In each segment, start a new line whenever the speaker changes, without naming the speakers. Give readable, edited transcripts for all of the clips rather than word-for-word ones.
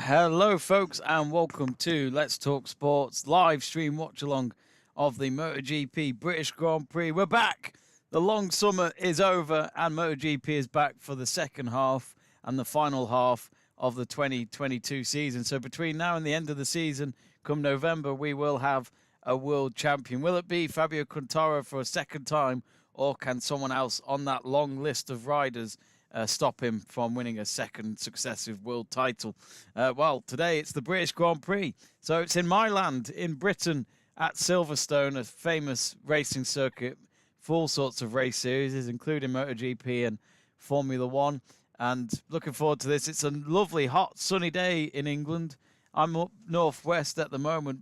Hello, folks, and welcome to Let's Talk Sports live stream watch along of the MotoGP British Grand Prix. We're back. The long summer is over, and MotoGP is back for the second half and the final half of the 2022 season. So, between now and the end of the season, come November, we will have a world champion. Will it be Fabio Quartararo for a second time, or can someone else on that long list of riders stop him from winning a second successive world title? Well, today it's the British Grand Prix. So it's in my land, in Britain, at Silverstone, a famous racing circuit for all sorts of race series, including MotoGP and Formula One. And looking forward to this. It's a lovely, hot, sunny day in England. I'm up northwest at the moment,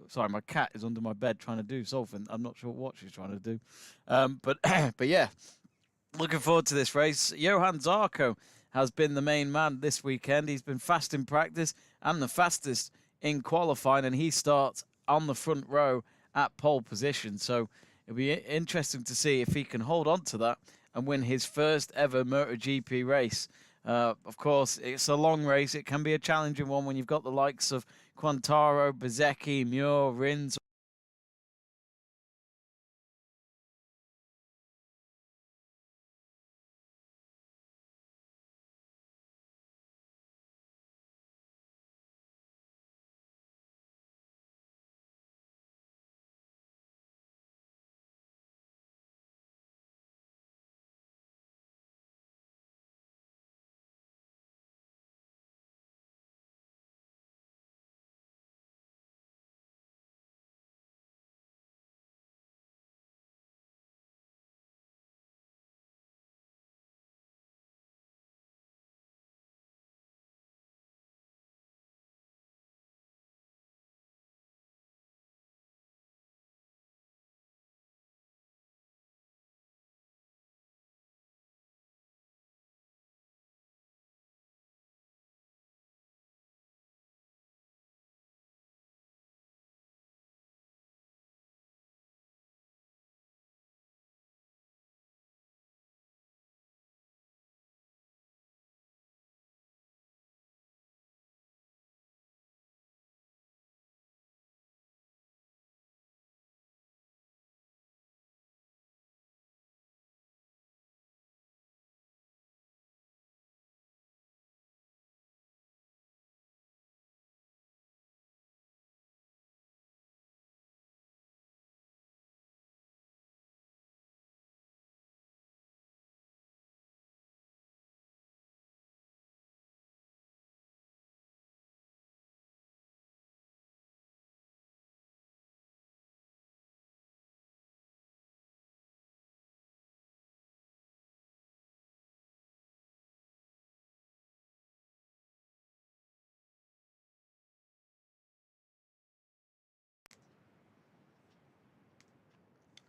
sorry, my cat is under my bed trying to do something. I'm not sure what she's trying to do, but yeah, looking forward to this race. Johan Zarco has been the main man this weekend. He's been fast in practice and the fastest in qualifying, and he starts on the front row at pole position. So it'll be interesting to see if he can hold on to that and win his first ever MotoGP race. Of course, it's a long race. It can be a challenging one when you've got the likes of Quartararo, Bezzecchi, Muir, Rins.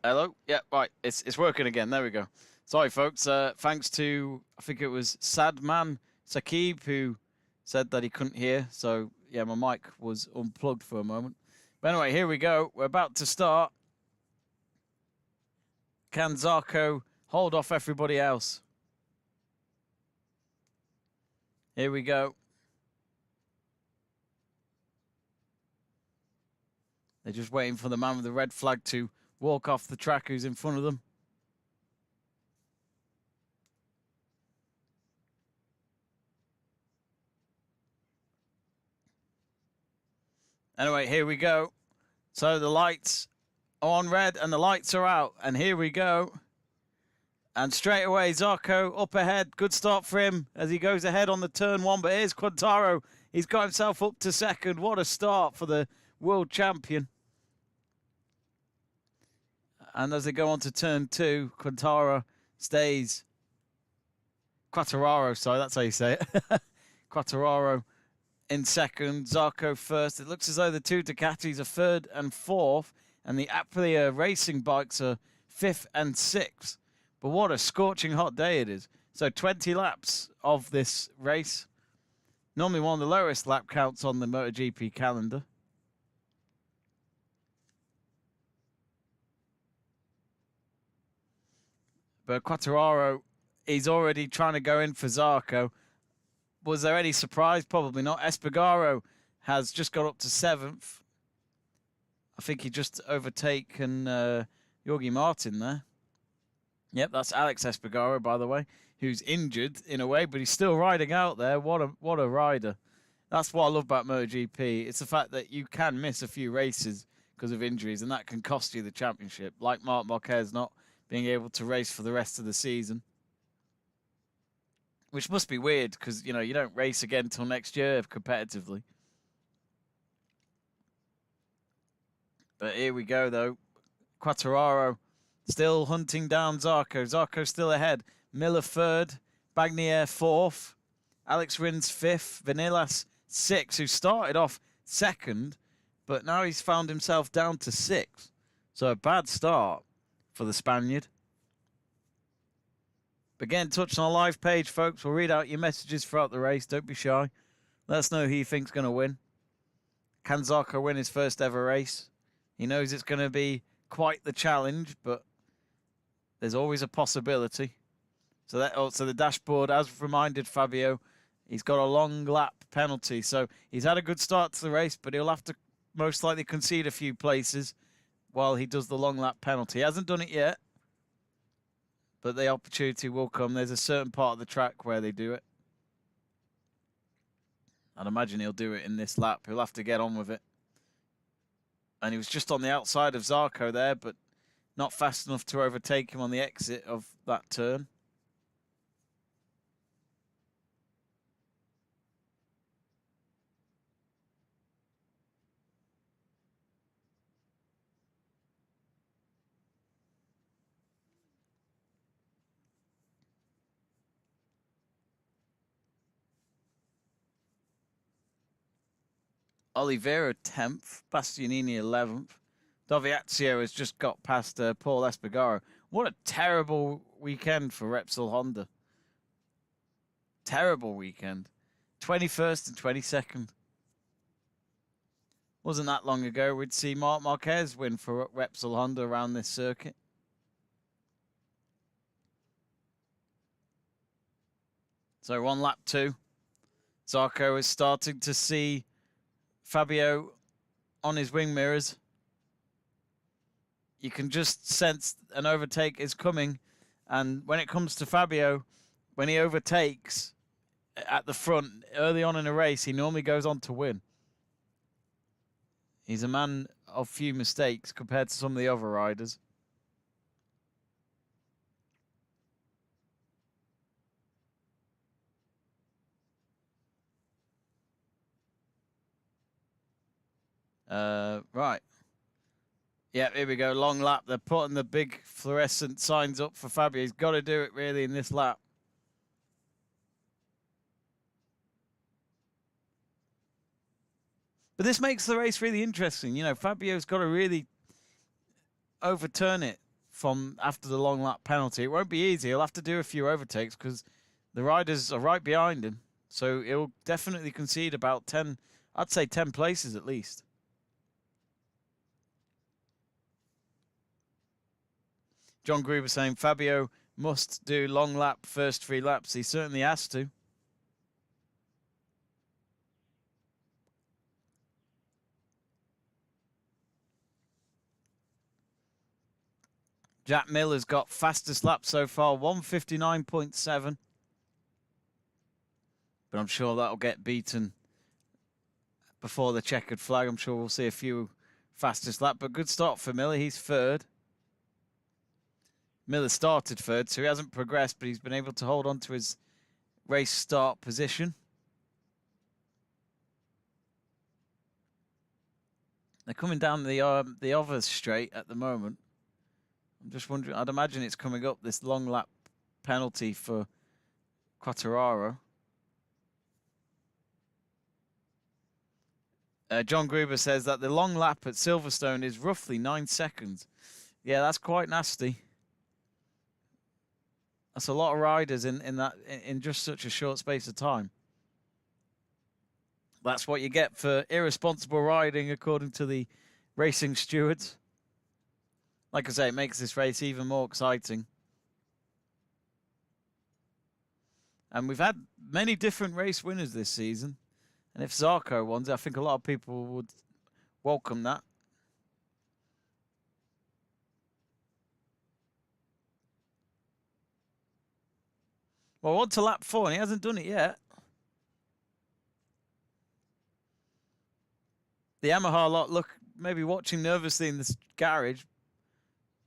Hello? Yeah, right. It's working again. There we go. Sorry, folks. Thanks to, I think it was Sadman Sakib, who said that he couldn't hear. So, yeah, my mic was unplugged for a moment. But anyway, here we go. We're about to start. Can Zarco hold off everybody else? Here we go. They're just waiting for the man with the red flag to walk off the track who's in front of them. Anyway, here we go. So the lights are on red and the lights are out. And here we go. And straight away, Zarco up ahead. Good start for him as he goes ahead on the turn one. But here's Quartararo. He's got himself up to second. What a start for the world champion. And as they go on to turn two, Quartararo stays. Quartararo, sorry, that's how you say it. Quartararo in second, Zarco first. It looks as though the two Ducatis are third and fourth, and the Aprilia racing bikes are fifth and sixth. But what a scorching hot day it is. So 20 laps of this race. Normally one of the lowest lap counts on the MotoGP calendar. But Quartararo, he's already trying to go in for Zarco. Was there any surprise? Probably not. Espargaro has just got up to 7th. I think he just overtaken Jorge Martin there. Yep, that's Alex Espargaro, by the way, who's injured in a way, but he's still riding out there. What a rider. That's what I love about MotoGP. It's the fact that you can miss a few races because of injuries, and that can cost you the championship, like Marc Marquez not being able to race for the rest of the season. Which must be weird because, you know, you don't race again until next year competitively. But here we go, though. Quartararo still hunting down Zarco. Zarco still ahead. Miller 3rd. Bagnaia 4th. Alex Rins 5th. Vinales 6th, who started off 2nd, but now he's found himself down to 6th. So a bad start for the Spaniard. But get in touch on our live page, folks. We'll read out your messages throughout the race. Don't be shy. Let us know who you think's going to win. Can Zarco win his first ever race? He knows it's going to be quite the challenge, but there's always a possibility. So the dashboard, as reminded Fabio, he's got a long lap penalty. So he's had a good start to the race, but he'll have to most likely concede a few places while he does the long lap penalty. He hasn't done it yet, but the opportunity will come. There's a certain part of the track where they do it. I'd imagine he'll do it in this lap. He'll have to get on with it. And he was just on the outside of Zarco there, but not fast enough to overtake him on the exit of that turn. Oliveira 10th, Bastianini 11th. Dovizioso has just got past Paul Espargaro. What a terrible weekend for Repsol Honda. Terrible weekend. 21st and 22nd. Wasn't that long ago we'd see Marc Marquez win for Repsol Honda around this circuit. So on lap 2, Zarco is starting to see Fabio on his wing mirrors. You can just sense an overtake is coming. And when it comes to Fabio, when he overtakes at the front early on in a race, he normally goes on to win. He's a man of few mistakes compared to some of the other riders. Right. Yeah, here we go. Long lap. They're putting the big fluorescent signs up for Fabio. He's got to do it really in this lap. But this makes the race really interesting. You know, Fabio's got to really overturn it from after the long lap penalty. It won't be easy. He'll have to do a few overtakes because the riders are right behind him. So he'll definitely concede about 10, I'd say 10 places at least. John Gruber saying Fabio must do long lap first 3 laps. He certainly has to. Jack Miller's got fastest lap so far, 1:59.7. But I'm sure that'll get beaten before the checkered flag. I'm sure we'll see a few fastest lap. But good start for Miller. He's 3rd. Miller started 3rd, so he hasn't progressed, but he's been able to hold on to his race start position. They're coming down the other straight at the moment. I'm just wondering, I'd imagine it's coming up, this long lap penalty for Quartararo. John Gruber says that the long lap at Silverstone is roughly 9 seconds. Yeah, that's quite nasty. That's a lot of riders in just such a short space of time. That's what you get for irresponsible riding, according to the racing stewards. Like I say, it makes this race even more exciting. And we've had many different race winners this season. And if Zarco wins, I think a lot of people would welcome that. Well, on to lap 4, and he hasn't done it yet. The Yamaha lot look maybe watching nervously in the garage.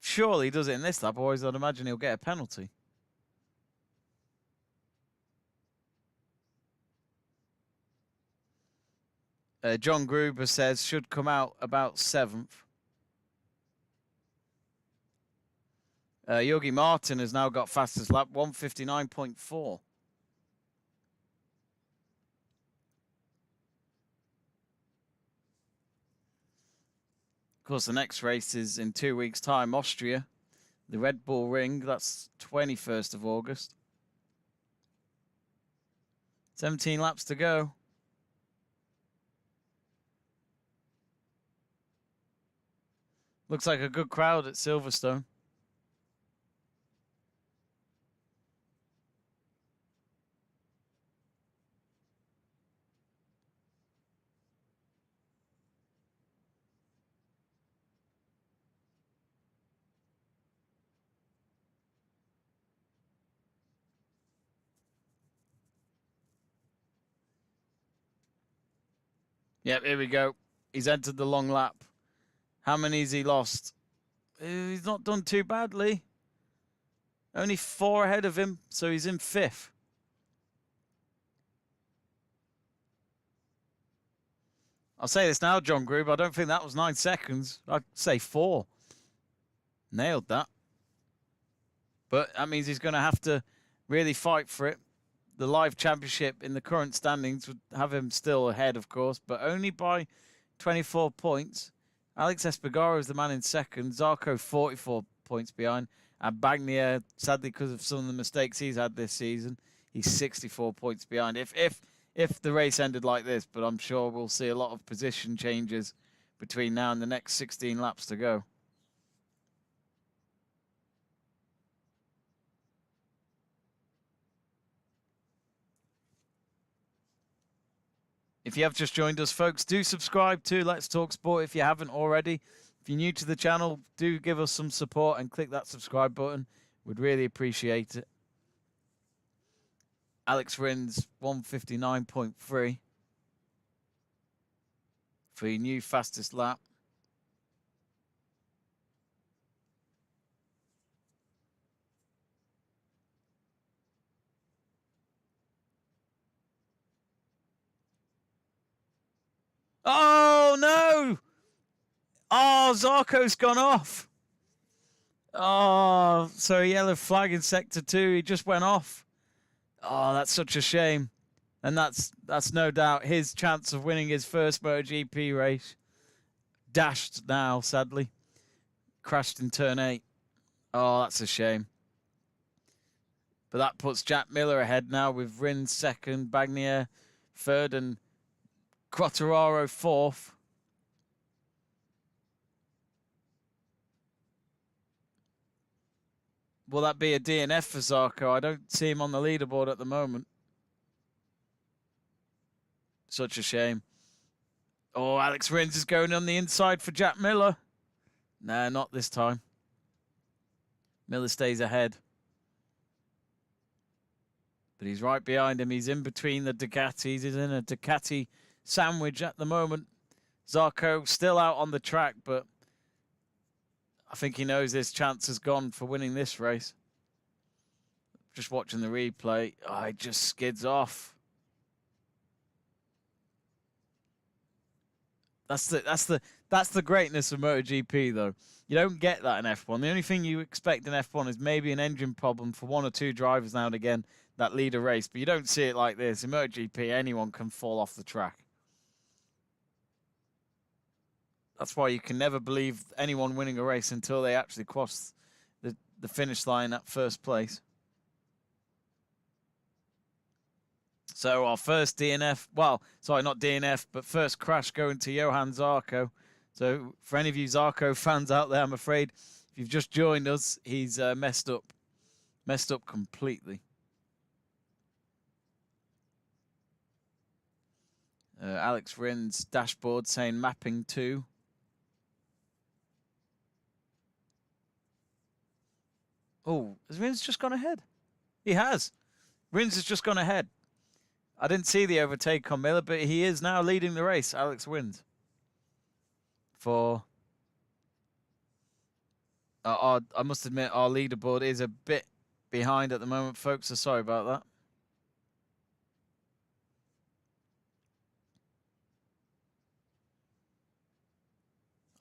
Surely he does it in this lap, otherwise I'd imagine he'll get a penalty. John Gruber says should come out about 7th. Yogi Martin has now got fastest lap, 1:59.4. Of course, the next race is in 2 weeks' time, Austria. The Red Bull Ring, that's 21st of August. 17 laps to go. Looks like a good crowd at Silverstone. Yep, here we go. He's entered the long lap. How many has he lost? He's not done too badly. Only 4 ahead of him, so he's in 5th. I'll say this now, John Gruber. I don't think that was 9 seconds. I'd say 4. Nailed that. But that means he's going to have to really fight for it. The live championship in the current standings would have him still ahead, of course, but only by 24 points. Alex Espargaro is the man in second. Zarco 44 points behind. And Bagnaia, sadly, because of some of the mistakes he's had this season, he's 64 points behind. If the race ended like this, but I'm sure we'll see a lot of position changes between now and the next 16 laps to go. If you have just joined us, folks, do subscribe to Let's Talk Sport if you haven't already. If you're new to the channel, do give us some support and click that subscribe button. We'd really appreciate it. Alex Rins, 1:59.3 for your new fastest lap. Oh, no! Oh, Zarco's gone off. Oh, so yellow flag in Sector 2. He just went off. Oh, that's such a shame. And that's no doubt his chance of winning his first MotoGP race. Dashed now, sadly. Crashed in turn 8. Oh, that's a shame. But that puts Jack Miller ahead now with Rins second, Bagnaia third, and Quartararo 4th. Will that be a DNF for Zarco? I don't see him on the leaderboard at the moment. Such a shame. Oh, Alex Rins is going on the inside for Jack Miller. Nah, not this time. Miller stays ahead. But he's right behind him. He's in between the Ducatis. He's in a Ducati sandwich at the moment. Zarco still out on the track, but I think he knows his chance is gone for winning this race. Just watching the replay. Oh, he just skids off. That's the greatness of MotoGP, though. You don't get that in F1. The only thing you expect in F1 is maybe an engine problem for 1 or 2 drivers now and again that lead a race, but you don't see it like this. In MotoGP, anyone can fall off the track. That's why you can never believe anyone winning a race until they actually cross the finish line at first place. So our first DNF, well, sorry, not DNF, but first crash going to Johan Zarco. So for any of you Zarco fans out there, I'm afraid if you've just joined us, he's messed up completely. Alex Rins dashboard saying mapping 2. Oh, has Rins just gone ahead? He has. Rins has just gone ahead. I didn't see the overtake on Miller, but he is now leading the race. Alex wins. I must admit, our leaderboard is a bit behind at the moment, folks, so sorry about that.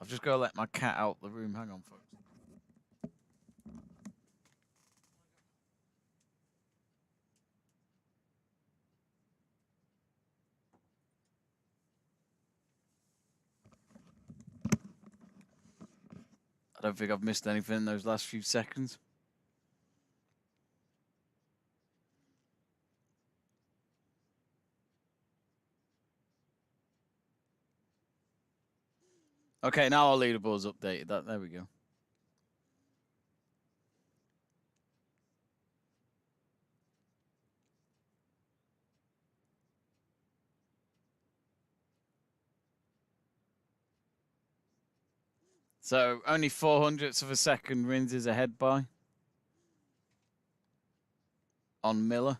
I've just got to let my cat out the room. Hang on, folks. I don't think I've missed anything in those last few seconds. Okay, now our leaderboard's updated. There we go. So only 0.04 of a second Rins is ahead by on Miller.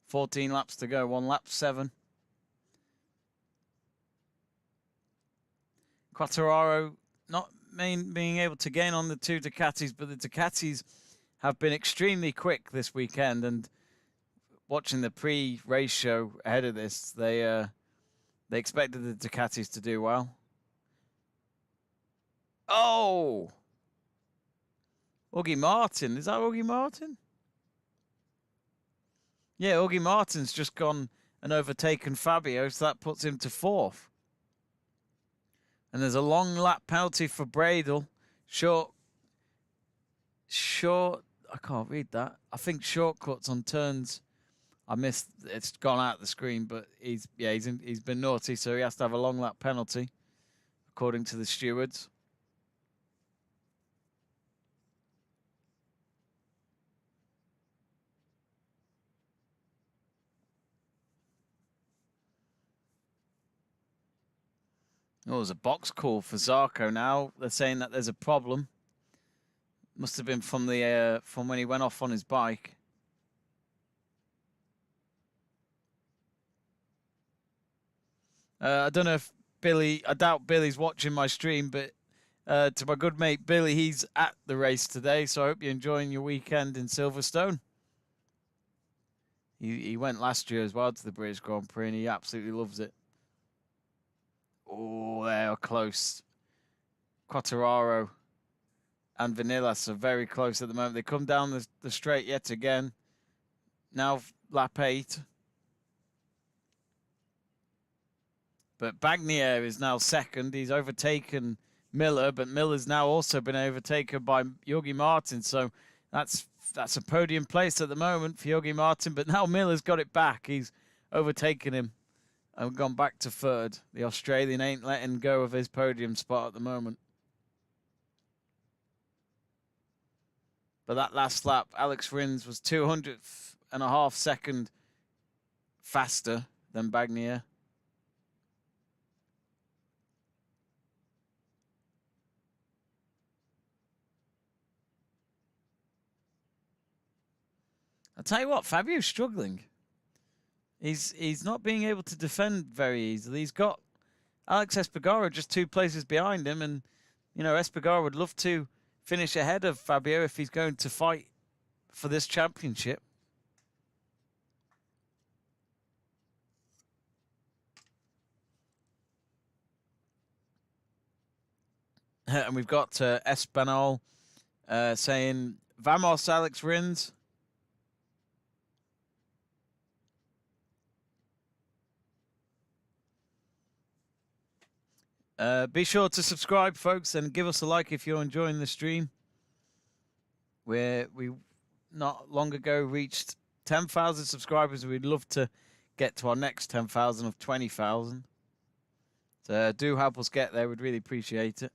14 laps to go, 1 lap 7. Quartararo not being able to gain on the 2 Ducatis, but the Ducatis have been extremely quick this weekend. And watching the Prix race show ahead of this, they expected the Ducatis to do well. Oh! Augie Martin. Is that Augie Martin? Yeah, Augie Martin's just gone and overtaken Fabio, so that puts him to 4th. And there's a long lap penalty for Bradle. Short, I can't read that. I think shortcuts on turns. I missed, it's gone out of the screen, but he's been naughty, so he has to have a long lap penalty, according to the stewards. Oh, there's a box call for Zarco now. They're saying that there's a problem. Must have been from when he went off on his bike. I don't know if Billy, I doubt Billy's watching my stream, but to my good mate Billy, he's at the race today, so I hope you're enjoying your weekend in Silverstone. He went last year as well to the British Grand Prix, and he absolutely loves it. Oh, they're close. Quartararo and Vanillas are very close at the moment. They come down the straight yet again. Now lap 8. But Bagnier is now second. He's overtaken Miller, but Miller's now also been overtaken by Jorge Martin. So that's a podium place at the moment for Jorge Martin. But now Miller's got it back. He's overtaken him and gone back to 3rd. The Australian ain't letting go of his podium spot at the moment. But that last lap, Alex Rins was 200.5 seconds faster than Bagnier. I'll tell you what, Fabio's struggling. He's not being able to defend very easily. He's got Alex Espargaro just 2 places behind him, and you know Espargaro would love to finish ahead of Fabio if he's going to fight for this championship. And we've got Espanol saying, Vamos, Alex Rins. Be sure to subscribe, folks, and give us a like if you're enjoying the stream. We not long ago reached 10,000 subscribers. We'd love to get to our next 10,000 of 20,000. So do help us get there. We'd really appreciate it.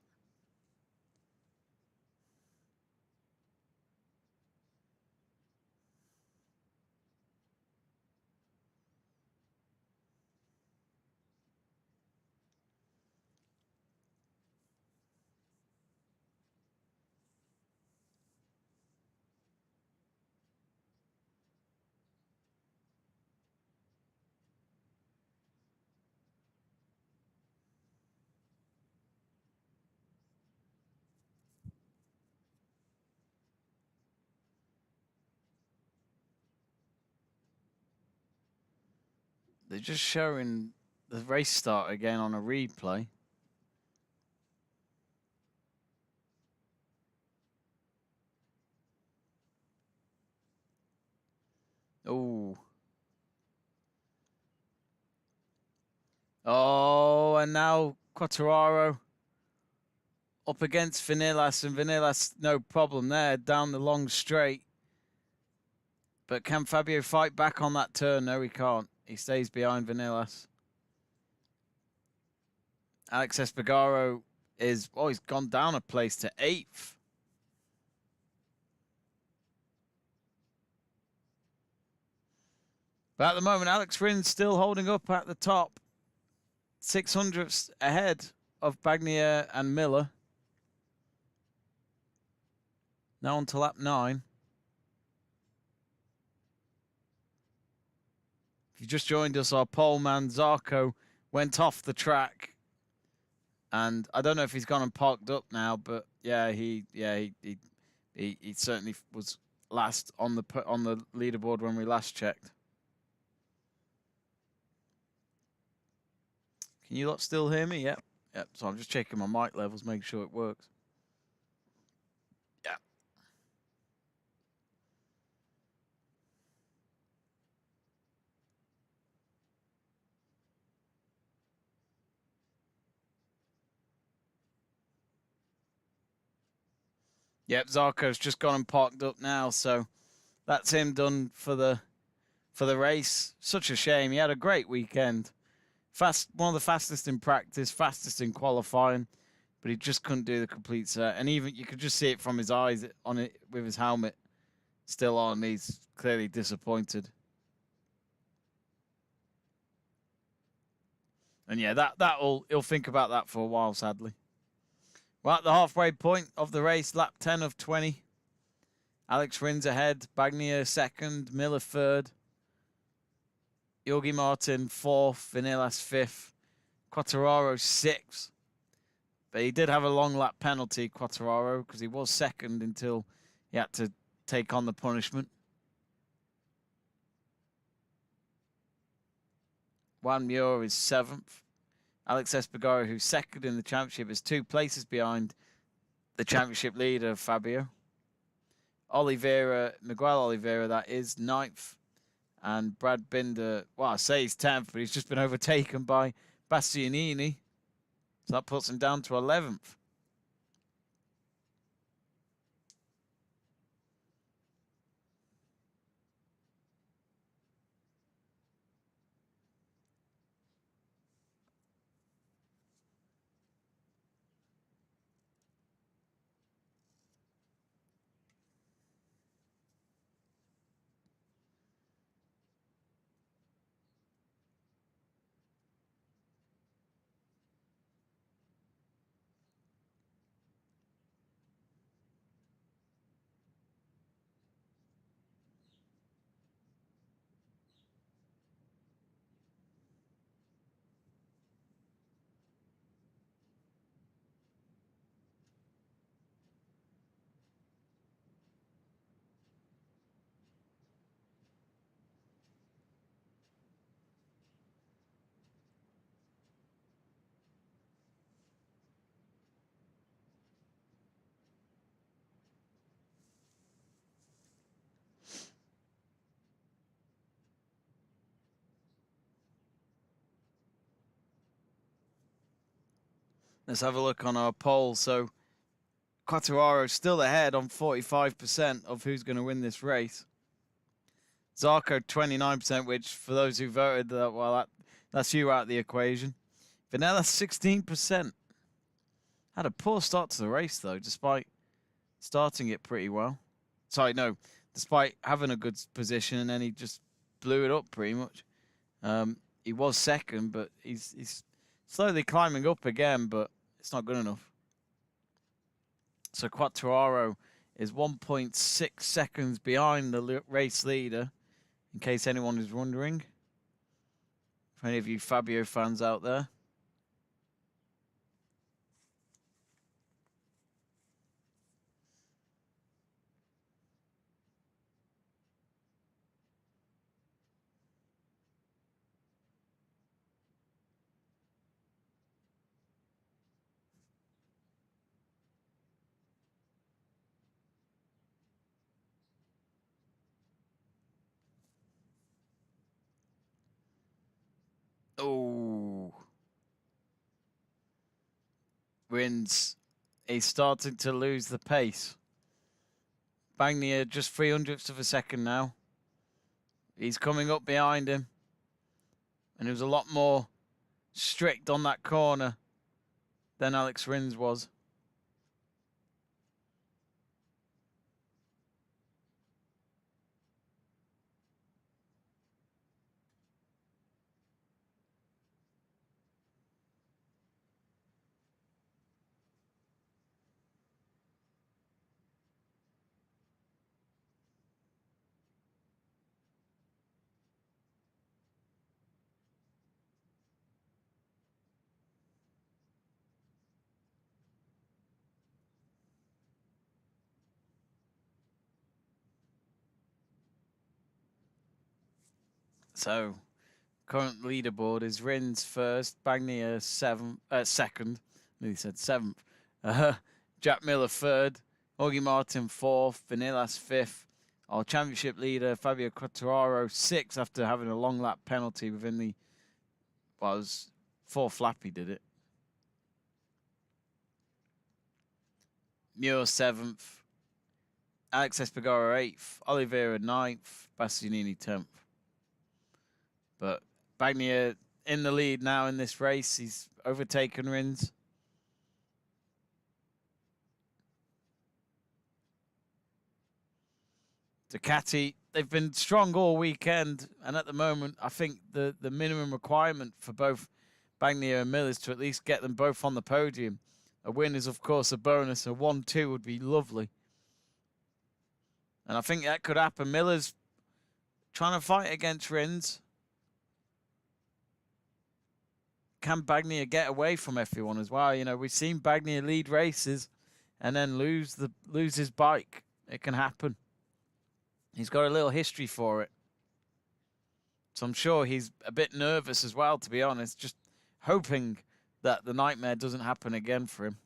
They're just showing the race start again on a replay. Oh. Oh, and now Quartararo up against Vinales, and Vinales, no problem there, down the long straight. But can Fabio fight back on that turn? No, he can't. He stays behind Vinales. Alex Espargaro is, oh, he's gone down a place to 8th. But at the moment, Alex Rins still holding up at the top. 600ths ahead of Bagnaia and Miller. Now on to lap 9. If you just joined us, our pole man Zarco went off the track, and I don't know if he's gone and parked up now, but yeah, he certainly was last on the leaderboard when we last checked. Can you lot still hear me? Yep. Yep. So I'm just checking my mic levels, making sure it works. Yeah. Yep, Zarco's just gone and parked up now, so that's him done for the race. Such a shame. He had a great weekend. One of the fastest in practice, fastest in qualifying, but he just couldn't do the complete set. And even you could just see it from his eyes on it with his helmet still on. He's clearly disappointed. And yeah, he'll think about that for a while, sadly. We're at the halfway point of the race, lap 10 of 20. Alex Rins ahead, Bagnaia second, Miller third, Jorge Martin fourth, Vinales fifth, Quartararo sixth. But he did have a long lap penalty, Quartararo, because he was second until he had to take on the punishment. Juan Muir is seventh. Alex Espargaro, who's second in the championship, is 2 places behind the championship leader, Fabio. Miguel Oliveira, that is, 9th. And Brad Binder, well, I say he's 10th, but he's just been overtaken by Bastianini. So that puts him down to 11th. Let's have a look on our poll. So Quartararo still ahead on 45% of who's going to win this race. Zarco 29%, which for those who voted, well, that's you out of the equation. Vinales 16%. Had a poor start to the race though, despite starting it pretty well. Sorry, no, despite having a good position, and then he just blew it up pretty much. He was second, but he's slowly climbing up again, but it's not good enough. So Quartararo is 1.6 seconds behind the race leader, in case anyone is wondering. For any of you Fabio fans out there. Oh. Rins is starting to lose the pace. Bagnier just 300ths of a second now. He's coming up behind him. And he was a lot more strict on that corner than Alex Rins was. So, current leaderboard is Rins first, Bagnier second. He said seventh. Jack Miller third, Augie Martin fourth, Vanilas fifth. Our championship leader Fabio Quartararo sixth after having a long lap penalty within the was fourth lap. He did it. Muir seventh, Alex Espargaro eighth, Oliveira ninth, Bastianini 10th. But Bagnier in the lead now in this race. He's overtaken Rins. Ducati, they've been strong all weekend, and at the moment, I think the minimum requirement for both Bagnier and Miller is to at least get them both on the podium. A win is, of course, a bonus. A 1-2 would be lovely. And I think that could happen. Miller's trying to fight against Rins. Can Bagnier get away from everyone as well? You know, we've seen Bagnier lead races and then lose his bike. It can happen. He's got a little history for it. So I'm sure he's a bit nervous as well, to be honest, just hoping that the nightmare doesn't happen again for him.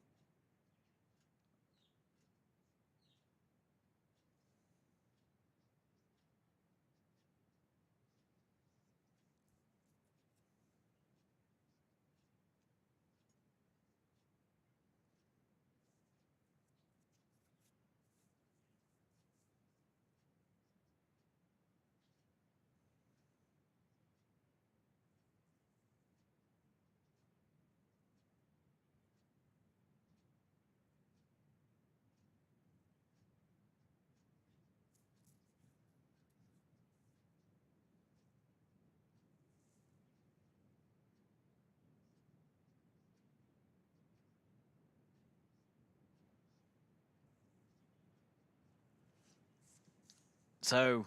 So,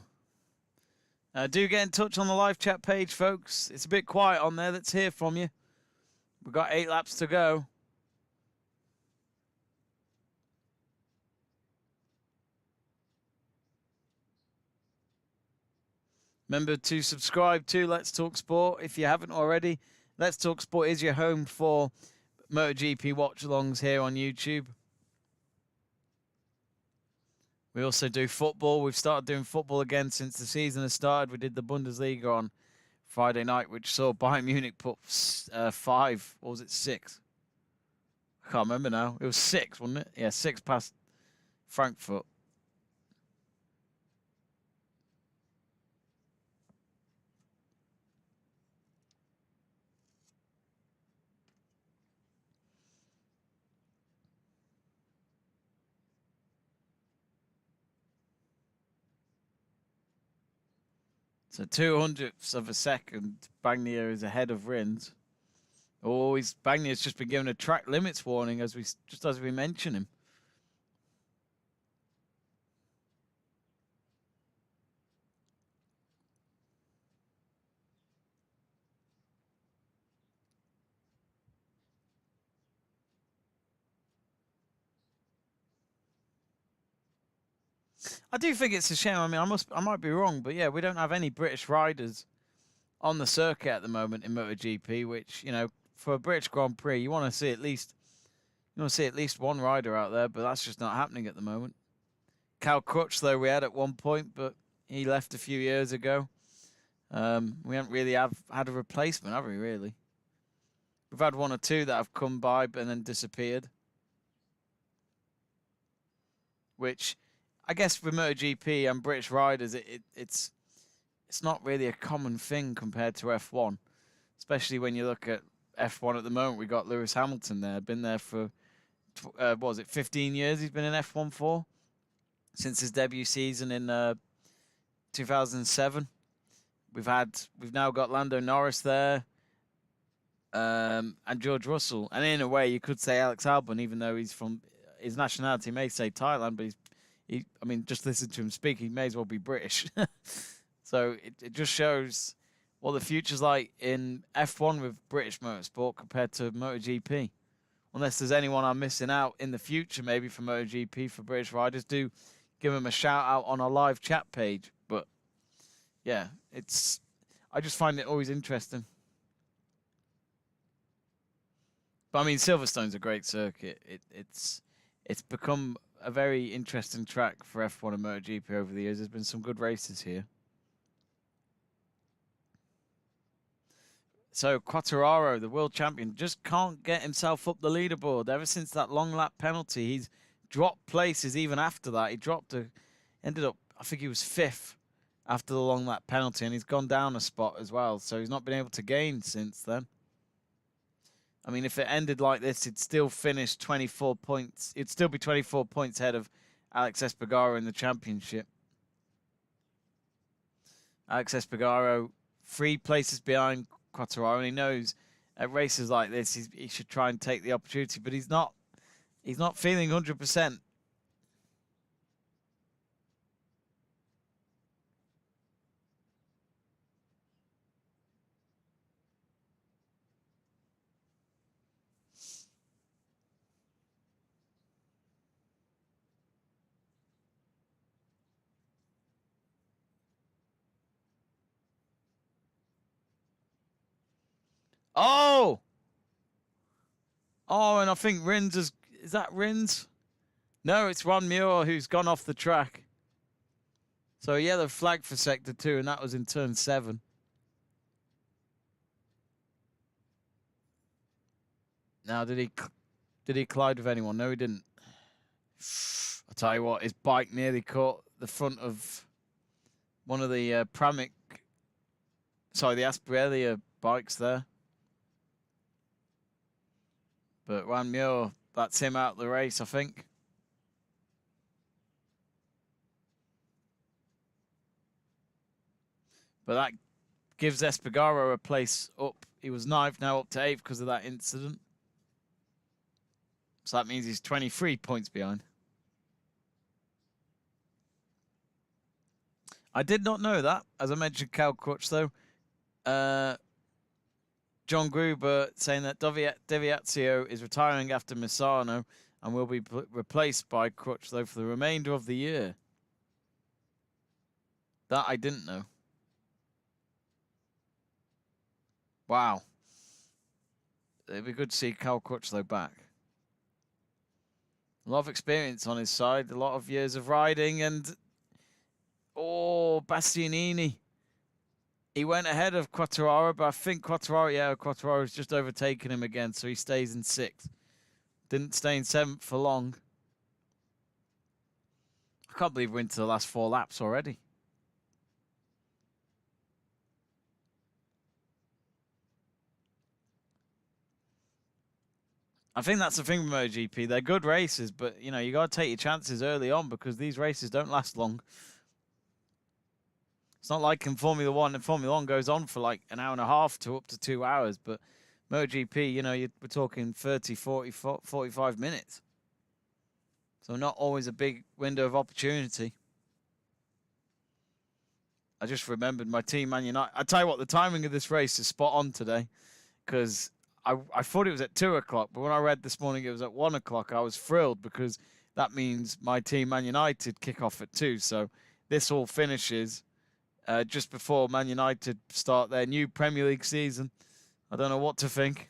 do get in touch on the live chat page, folks. It's a bit quiet on there. Let's hear from you. We've got 8 laps to go. Remember to subscribe to Let's Talk Sport if you haven't already. Let's Talk Sport is your home for MotoGP watch-alongs here on YouTube. We also do football. We've started doing football again since the season has started. We did the Bundesliga on Friday night, which saw Bayern Munich put 5, or was it 6? I can't remember now. It was 6, wasn't it? Yeah, 6 past Frankfurt. So 200ths of a second, Bagnier is ahead of Rins. Oh, Bagnier's just been given a track limits warning as we mention him. I do think it's a shame. I mean, I might be wrong, but yeah, we don't have any British riders on the circuit at the moment in MotoGP, which, you know, for a British Grand Prix, you want to see at least one rider out there, but that's just not happening at the moment. Cal Crutchlow we had at one point, but he left a few years ago. We haven't really had a replacement, have we, really? We've had one or two that have come by and then disappeared. Which, I guess with MotoGP and British riders, it's not really a common thing compared to F1. Especially when you look at F1 at the moment. We got Lewis Hamilton there. Been there for, what was it, 15 years he's been in F1 for? Since his debut season in 2007. We've now got Lando Norris there, and George Russell. And in a way, you could say Alex Albon, even though he's from his nationality may say Thailand, but I mean, just listen to him speak. He may as well be British. So it just shows what the future's like in F1 with British motorsport compared to MotoGP. Unless there's anyone I'm missing out in the future, maybe for MotoGP for British riders, do give them a shout out on our live chat page. But yeah, I just find it always interesting. But I mean, Silverstone's a great circuit. It's become a very interesting track for F1 and MotoGP over the years. There's been some good races here. So Quartararo, the world champion, just can't get himself up the leaderboard. Ever since that long lap penalty, he's dropped places even after that. He ended up, I think he was 5th after the long lap penalty, and he's gone down a spot as well. So he's not been able to gain since then. I mean, if it ended like this, he'd still finish 24 points. It'd still be 24 points ahead of Alex Espargaro in the championship. Alex Espargaro 3 places behind Quartararo, and he knows at races like this he should try and take the opportunity, but he's not feeling 100%. Oh, and I think is that Rins? No, it's Ron Muir who's gone off the track. So yeah, the flag for sector 2, and that was in turn 7. Now, did he collide with anyone? No, he didn't. I'll tell you what, his bike nearly caught the front of one of the the Aprilia bikes there. But Wan Muir, that's him out of the race, I think. But that gives Espargaro a place up. He was 9th, now up to 8th because of that incident. So that means he's 23 points behind. I did not know that. As I mentioned, Cal Crutch, though. John Gruber saying that Deviazio is retiring after Misano and will be replaced by Crutchlow for the remainder of the year. That I didn't know. Wow. It'd be good to see Cal Crutchlow back. A lot of experience on his side, a lot of years of riding, and Bastianini. He went ahead of Quartararo, but I think Quartararo's just overtaken him again, so he stays in 6th. Didn't stay in 7th for long. I can't believe we're into the last 4 laps already. I think that's the thing with MotoGP. They're good races, but, you got to take your chances early on because these races don't last long. It's not like in Formula 1, and Formula 1 goes on for like an hour and a half to up to 2 hours. But MotoGP, we're talking 30, 40, 45 minutes. So not always a big window of opportunity. I just remembered my team, Man United. I tell you what, the timing of this race is spot on today because I thought it was at 2 o'clock, but when I read this morning it was at 1 o'clock, I was thrilled because that means my team, Man United, kick off at 2. So this all finishes just before Man United start their new Premier League season. I don't know what to think.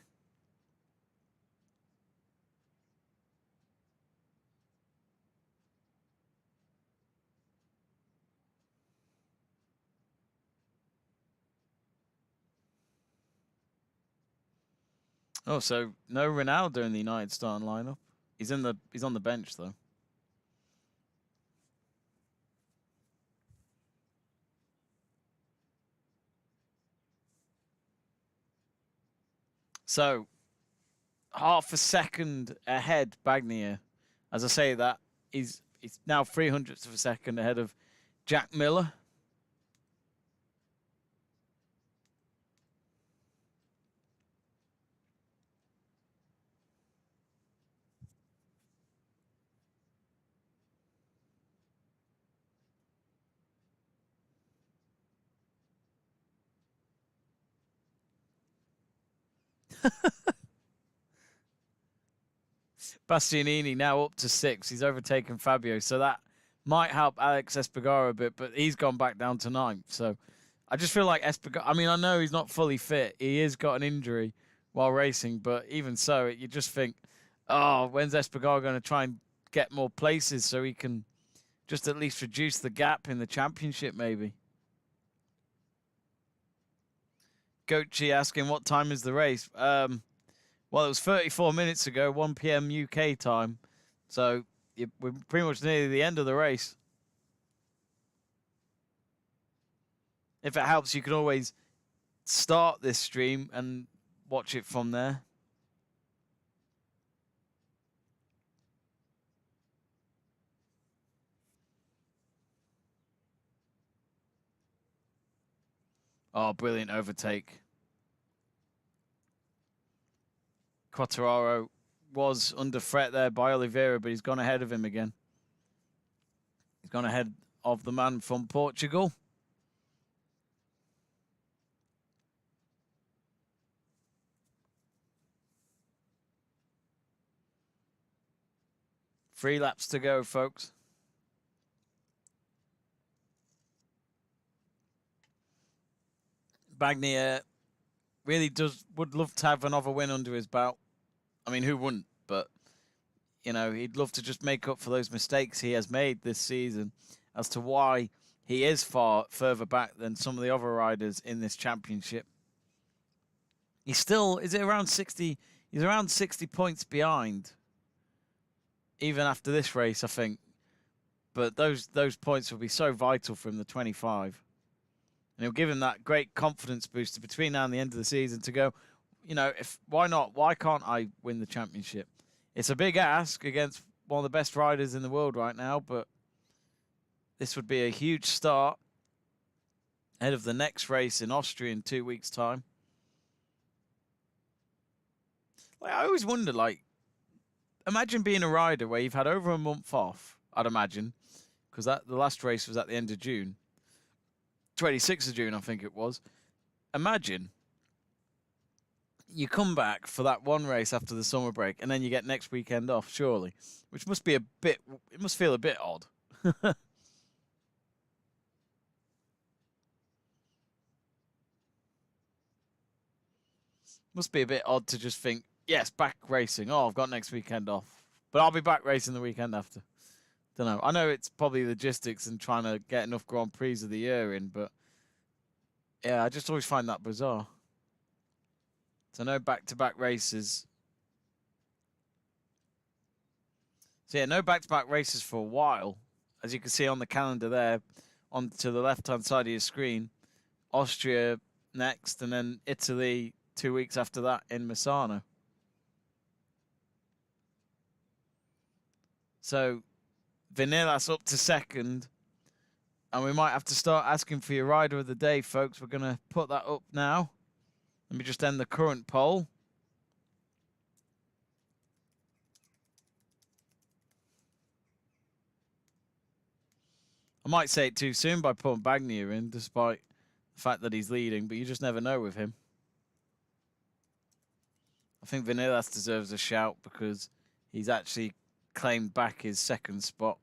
Oh, so no Ronaldo in the United starting lineup. He's on the bench though. So half a second ahead, Bagnier. As I say that, he's now 300ths of a second ahead of Jack Miller. Bastianini now up to 6. He's overtaken Fabio, so that might help Alex Espargaro a bit, but he's gone back down to 9th. So I just feel like Espargaro, I mean, I know he's not fully fit. He has got an injury while racing, but even so, you just think, oh, when's Espargaro going to try and get more places so he can just at least reduce the gap in the championship, maybe? Gochi asking, what time is the race? Well, it was 34 minutes ago, 1 p.m. UK time. So we're pretty much near the end of the race. If it helps, you can always start this stream and watch it from there. Oh, brilliant overtake. Quartararo was under threat there by Oliveira, but he's gone ahead of him again. He's gone ahead of the man from Portugal. Three laps to go, folks. Bagnier really would love to have another win under his belt. I mean, who wouldn't? But, you know, he'd love to just make up for those mistakes he has made this season as to why he is far further back than some of the other riders in this championship. He's still, is it around 60? He's around 60 points behind, even after this race, I think. But those points will be so vital for him, the 25. And it'll give him that great confidence booster between now and the end of the season to go, you know, why not? Why can't I win the championship? It's a big ask against one of the best riders in the world right now, but this would be a huge start ahead of the next race in Austria in 2 weeks' time. Like, I always wonder, like, imagine being a rider where you've had over a month off, I'd imagine, because the last race was at the end of June. 26th of June, I think it was. Imagine you come back for that one race after the summer break, and then you get next weekend off, surely, which must be it must feel a bit odd. Must be a bit odd to just think, yes, back racing. Oh, I've got next weekend off, but I'll be back racing the weekend after. Don't know. I know it's probably logistics and trying to get enough Grand Prix of the year in, but yeah, I just always find that bizarre. So no back-to-back races. So yeah, no back-to-back races for a while. As you can see on the calendar there, on to the left-hand side of your screen. Austria next, and then Italy 2 weeks after that in Misano. So Vinilas up to second. And we might have to start asking for your rider of the day, folks. We're going to put that up now. Let me just end the current poll. I might say it too soon by putting Bagnier in, despite the fact that he's leading, but you just never know with him. I think Vinilas deserves a shout because he's actually claimed back his second spot.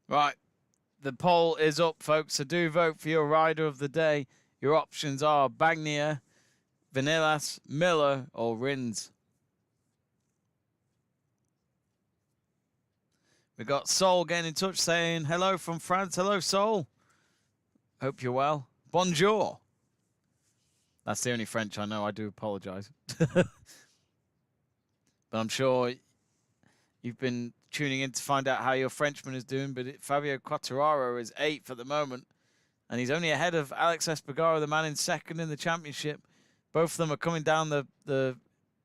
Right, the poll is up, folks, so do vote for your rider of the day. Your options are Bagnaia, Vinales, Miller, or Rins. We got Sol getting in touch saying hello from France. Hello, Sol. Hope you're well. Bonjour. That's the only French I know. I do apologize. But I'm sure you've been tuning in to find out how your Frenchman is doing. But Fabio Quartararo is 8th at the moment. And he's only ahead of Alex Espargaro, the man in 2nd in the championship. Both of them are coming down the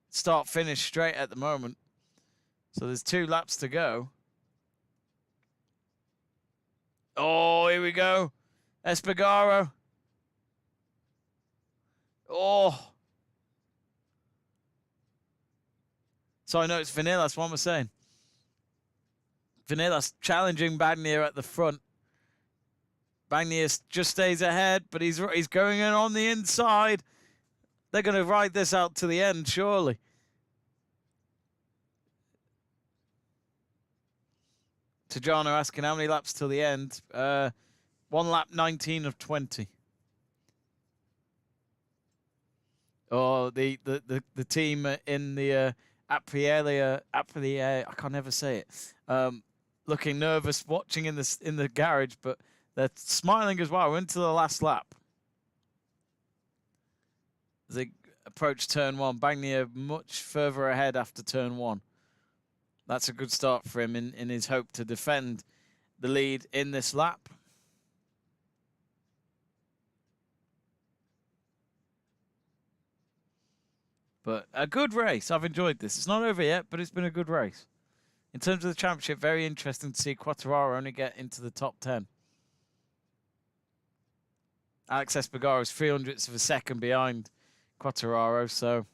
start-finish straight at the moment. So there's 2 laps to go. Oh, here we go. Espargaro. Oh. So I know it's Vinales. What am I saying? Vinales challenging Bagnaia at the front. Bagnaia just stays ahead, but he's going in on the inside. They're going to ride this out to the end, surely. Tajano asking how many laps till the end. 1 lap 19 of 20. Oh, the team in the Aprilia, I can't never say it. Looking nervous, watching in the garage, but they're smiling as well. We're into the last lap. As they approach turn 1, Bagnaia much further ahead after turn 1. That's a good start for him in his hope to defend the lead in this lap. But a good race. I've enjoyed this. It's not over yet, but it's been a good race. In terms of the championship, very interesting to see Quartararo only get into the top 10. Alex Espargaro is 300ths of a second behind Quartararo, so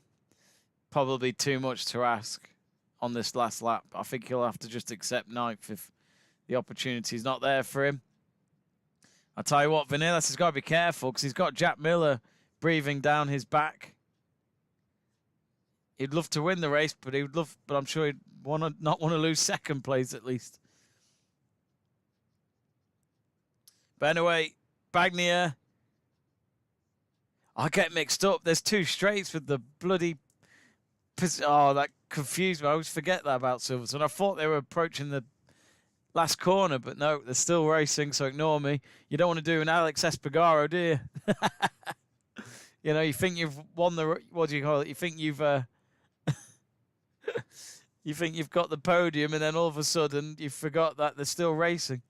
probably too much to ask on this last lap. I think he'll have to just accept 9th if the opportunity is not there for him. I'll tell you what, Vinales has got to be careful because he's got Jack Miller breathing down his back. He'd love to win the race, but I'm sure he'd not want to lose 2nd place at least. But anyway, Bagnaia. I get mixed up. There's 2 straights with the bloody... Oh, that confused me. I always forget that about Silverstone. I thought they were approaching the last corner, but no, they're still racing, so ignore me. You don't want to do an Alex Espargaro, do you? You know, you think you've won the... What do you call it? You think you've... you think you've got the podium, and then all of a sudden you forgot that they're still racing.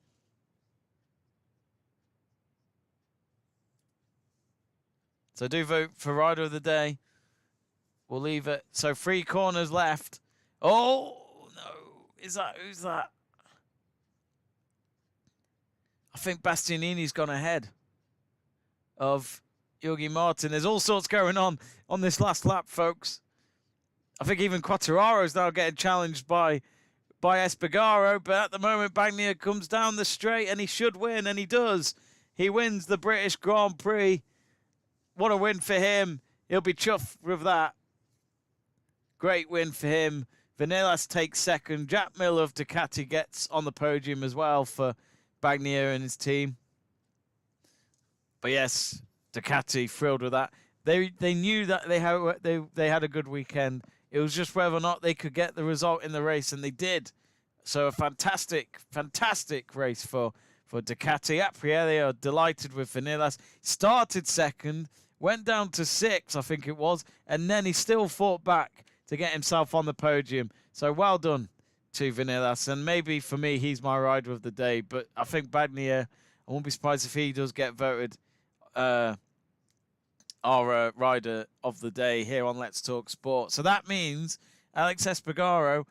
So do vote for Rider of the Day. We'll leave it. So 3 corners left. Oh, no. Who's that? I think Bastianini's gone ahead of Jorge Martin. There's all sorts going on this last lap, folks. I think even Quartararo's now getting challenged by Espargaro, but at the moment Bagnaia comes down the straight and he should win, and he does. He wins the British Grand Prix. What a win for him. He'll be chuffed with that. Great win for him. Vinales takes 2nd. Jack Miller of Ducati gets on the podium as well for Bagnaia and his team. But yes, Ducati thrilled with that. They knew that they had a good weekend. It was just whether or not they could get the result in the race, and they did. So a fantastic race for Ducati. Aprilia are delighted with Vinales. Started 2nd, went down to 6th, I think it was, and then he still fought back to get himself on the podium. So well done to Vinales, and maybe for me he's my rider of the day. But I think Bagnaia, I won't be surprised if he does get voted our rider of the day here on Let's Talk Sport. So that means Alex Espargaro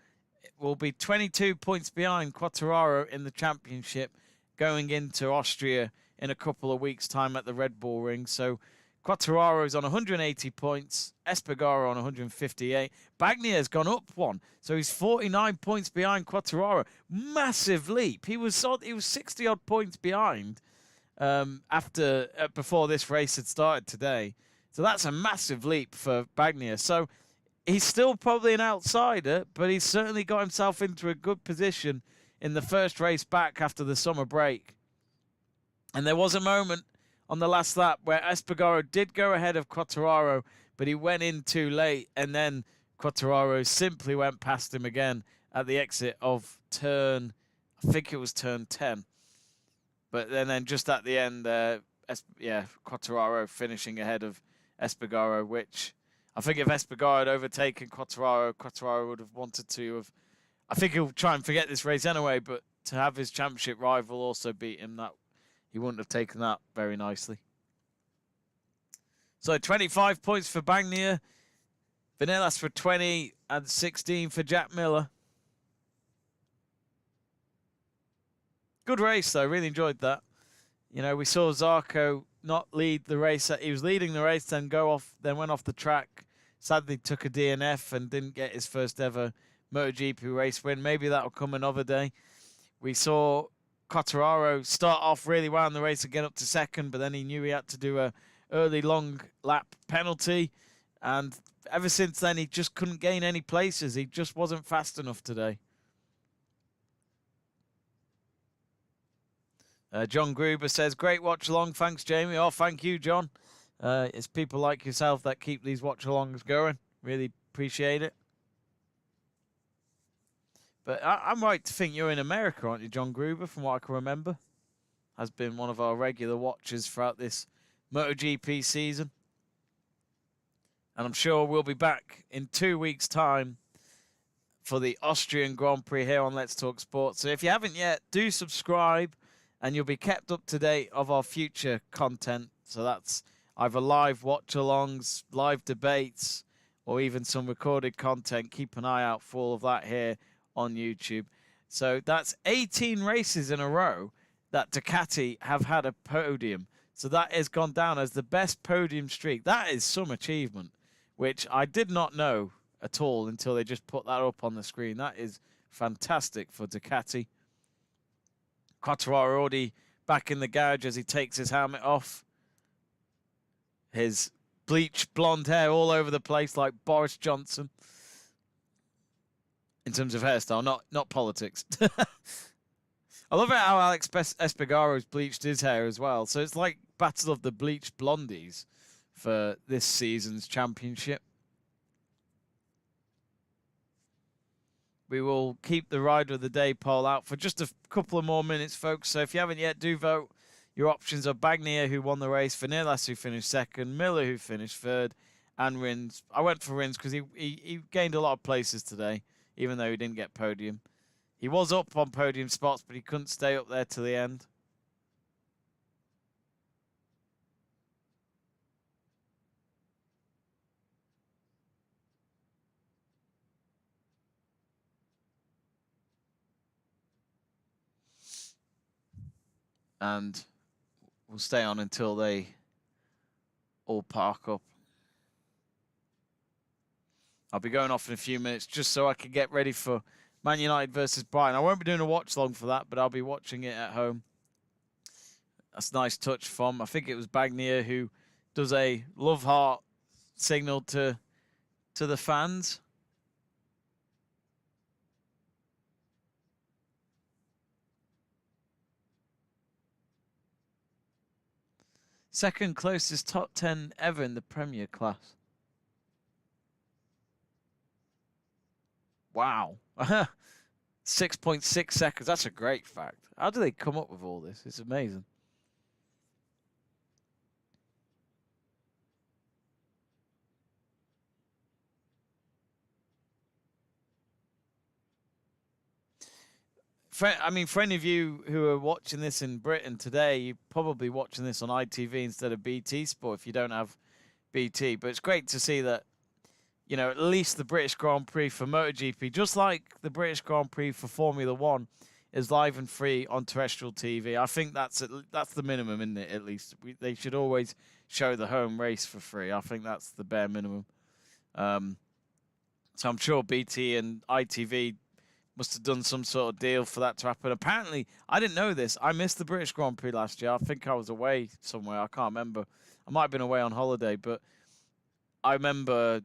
will be 22 points behind Quartararo in the championship going into Austria in a couple of weeks' time at the Red Bull Ring. So Quartararo is on 180 points, Espargaro on 158. Bagnaia has gone up 1, so he's 49 points behind Quartararo. Massive leap. He was 60 odd points behind before this race had started today. So that's a massive leap for Bagnaia. So he's still probably an outsider, but he's certainly got himself into a good position in the first race back after the summer break. And there was a moment on the last lap where Espargaro did go ahead of Quartararo, but he went in too late, and then Quartararo simply went past him again at the exit of turn, I think it was turn 10. But then just at the end, Quartararo finishing ahead of Espargaro, which I think if Espargaro had overtaken Quartararo, Quartararo would have wanted to have. I think he'll try and forget this race anyway, but to have his championship rival also beat him, that he wouldn't have taken that very nicely. So 25 points for Bagnaia, Vinales for 20, and 16 for Jack Miller. Good race, though. Really enjoyed that. You know, we saw Zarco not lead the race. He was leading the race, then went off the track. Sadly, took a DNF and didn't get his first ever MotoGP race win. Maybe that'll come another day. We saw Quartararo start off really well in the race and get up to second, but then he knew he had to do a early long lap penalty. And ever since then, he just couldn't gain any places. He just wasn't fast enough today. John Gruber says, great watch along. Thanks, Jamie. Oh, thank you, John. It's people like yourself that keep these watch alongs going. Really appreciate it. But I'm right to think you're in America, aren't you, John Gruber, from what I can remember? Has been one of our regular watchers throughout this MotoGP season. And I'm sure we'll be back in 2 weeks' time for the Austrian Grand Prix here on Let's Talk Sports. So if you haven't yet, do subscribe, and you'll be kept up to date of our future content. So that's either live watch-alongs, live debates, or even some recorded content. Keep an eye out for all of that here on YouTube. So that's 18 races in a row that Ducati have had a podium. So that has gone down as the best podium streak. That is some achievement, which I did not know at all until they just put that up on the screen. That is fantastic for Ducati. Quartararo already back in the garage as he takes his helmet off. His bleached blonde hair all over the place like Boris Johnson. In terms of hairstyle, not politics. I love it how Alex Espargaro's bleached his hair as well. So it's like Battle of the Bleached Blondies for this season's championship. We will keep the Rider of the Day poll out for just a couple of more minutes, folks. So if you haven't yet, do vote. Your options are Bagnaia, who won the race, Vinales, who finished second, Miller, who finished third, and Rins. I went for Rins because he gained a lot of places today, even though he didn't get podium. He was up on podium spots, but he couldn't stay up there to the end. And we'll stay on until they all park up. I'll be going off in a few minutes just so I can get ready for Man United versus Brighton. I won't be doing a watch long for that, but I'll be watching it at home. That's a nice touch from, I think it was Bagnaia, who does a love heart signal to the fans. Second closest top 10 ever in the Premier class. Wow. 6.6 seconds. That's a great fact. How do they come up with all this? It's amazing. I mean, for any of you who are watching this in Britain today, you're probably watching this on ITV instead of BT Sport if you don't have BT. But it's great to see that, you know, at least the British Grand Prix for MotoGP, just like the British Grand Prix for Formula One, is live and free on terrestrial TV. I think that's the minimum, isn't it? At least they should always show the home race for free. I think that's the bare minimum. So I'm sure BT and ITV must have done some sort of deal for that to happen. Apparently, I didn't know this. I missed the British Grand Prix last year. I think I was away somewhere. I can't remember. I might have been away on holiday, but I remember.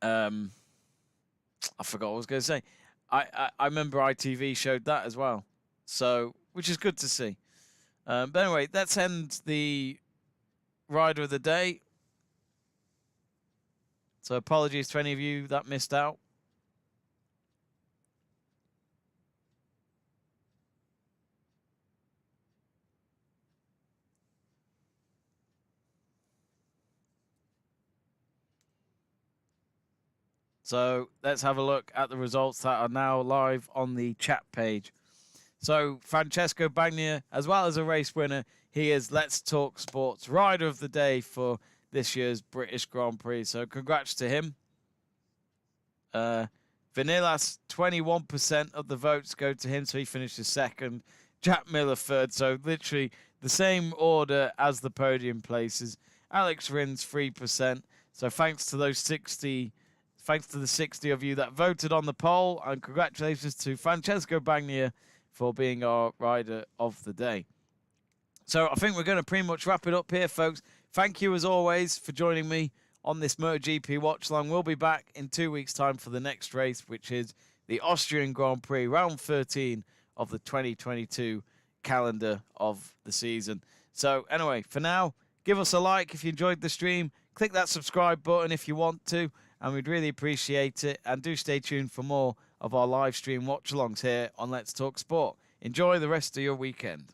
I forgot what I was going to say. I remember ITV showed that as well, so which is good to see. But anyway, let's end the rider of the day. So apologies to any of you that missed out. So let's have a look at the results that are now live on the chat page. So Francesco Bagnaia, as well as a race winner, he is Let's Talk Sports Rider of the Day for this year's British Grand Prix. So congrats to him. Vanilas, 21% of the votes go to him, so he finishes second. Jack Miller third, so literally the same order as the podium places. Alex Rins, 3%. So thanks to those 60... Thanks to the 60 of you that voted on the poll, and congratulations to Francesco Bagnaia for being our rider of the day. So I think we're going to pretty much wrap it up here, folks. Thank you, as always, for joining me on this MotoGP watch-along. We'll be back in 2 weeks' time for the next race, which is the Austrian Grand Prix, round 13 of the 2022 calendar of the season. So anyway, for now, give us a like if you enjoyed the stream. Click that subscribe button if you want to, and we'd really appreciate it. And do stay tuned for more of our live stream watch-alongs here on Let's Talk Sport. Enjoy the rest of your weekend.